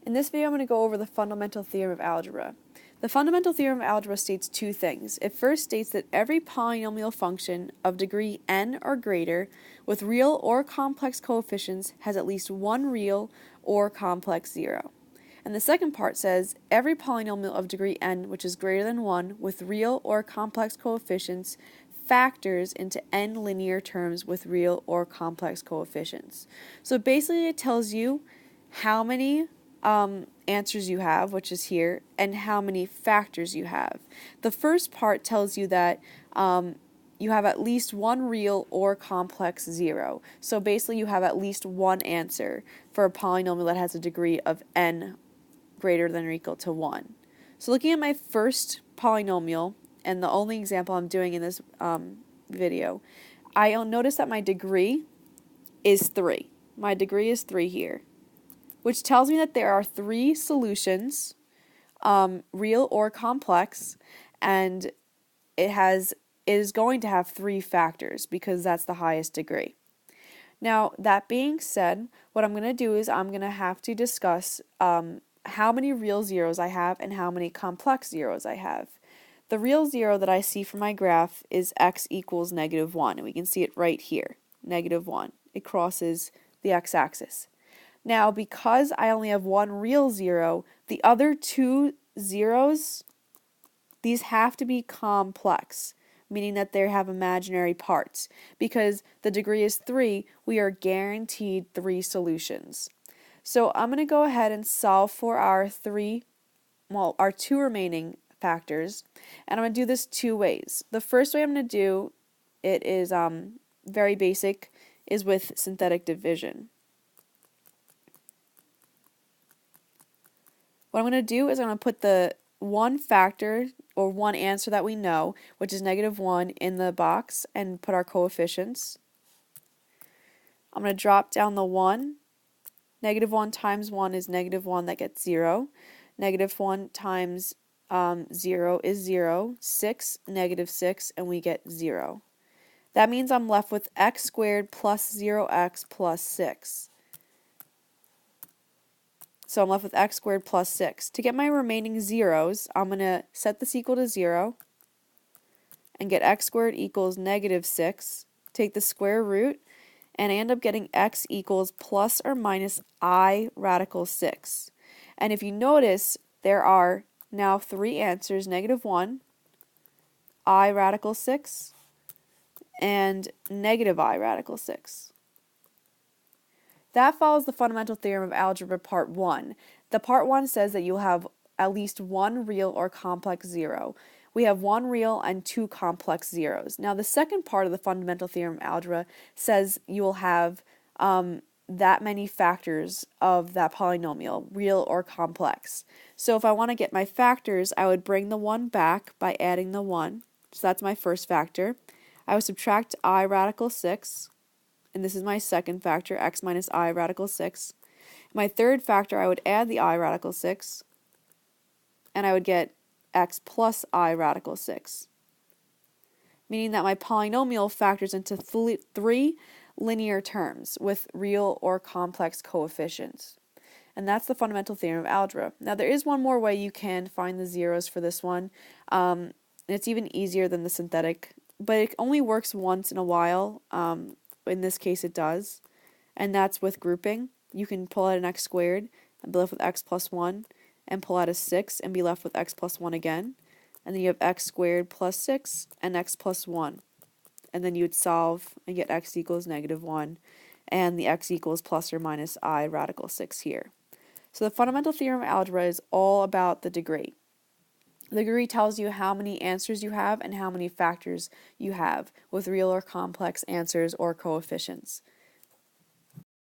In this video, I'm going to go over the fundamental theorem of algebra. The fundamental theorem of algebra states two things. It first states that every polynomial function of degree n or greater with real or complex coefficients has at least one real or complex zero. And the second part says every polynomial of degree n which is greater than 1 with real or complex coefficients factors into n linear terms with real or complex coefficients. So basically it tells you how many answers you have, which is here, and how many factors you have. The first part tells you that you have at least one real or complex zero. So basically you have at least one answer for a polynomial that has a degree of n greater than or equal to 1. So looking at my first polynomial, and the only example I'm doing in this video, I'll notice that my degree is 3. My degree is 3 here, which tells me that there are 3 solutions, real or complex, and it is going to have 3 factors because that's the highest degree. Now, that being said, what I'm going to do is I'm going to have to discuss how many real zeros I have and how many complex zeros I have. The real zero that I see from my graph is x equals -1, and we can see it right here, -1. It crosses the x-axis. Now, because I only have one real zero, the other 2 zeros, these have to be complex, meaning that they have imaginary parts. Because the degree is 3, we are guaranteed 3 solutions. So I'm going to go ahead and solve for our 2 remaining factors, and I'm going to do this 2 ways. The first way I'm going to do it is very basic, is with synthetic division. What I'm going to do is I'm going to put the one factor or one answer that we know, which is -1, in the box and put our coefficients. I'm going to drop down the 1. -1 times 1 is -1, that gets 0. -1 times 0 is 0. 6, -6, and we get 0. That means I'm left with x squared plus 0x plus 6. So I'm left with x squared plus 6. To get my remaining zeros, I'm going to set this equal to 0 and get x squared equals -6. Take the square root, and I end up getting x equals plus or minus I radical 6. And if you notice, there are now 3 answers, -1, I radical 6, and -I radical 6. That follows the fundamental theorem of algebra part 1. The part 1 says that you'll have at least one real or complex zero. We have one real and 2 complex zeros. Now the second part of the fundamental theorem of algebra says you will have that many factors of that polynomial, real or complex. So if I want to get my factors, I would bring the 1 back by adding the 1. So that's my first factor. I would subtract I radical 6. And this is my second factor, x minus I radical 6. My third factor, I would add the I radical 6, and I would get x plus I radical 6, meaning that my polynomial factors into 3 linear terms with real or complex coefficients. And that's the fundamental theorem of algebra. Now there is one more way you can find the zeros for this one, and it's even easier than the synthetic, but it only works once in a while. In this case it does, and that's with grouping. You can pull out an x squared and be left with x plus 1, and pull out a 6 and be left with x plus 1 again, and then you have x squared plus 6 and x plus 1, and then you would solve and get x equals -1, and the x equals plus or minus I radical 6 here. So the fundamental theorem of algebra is all about the degree. The degree tells you how many answers you have and how many factors you have with real or complex answers or coefficients.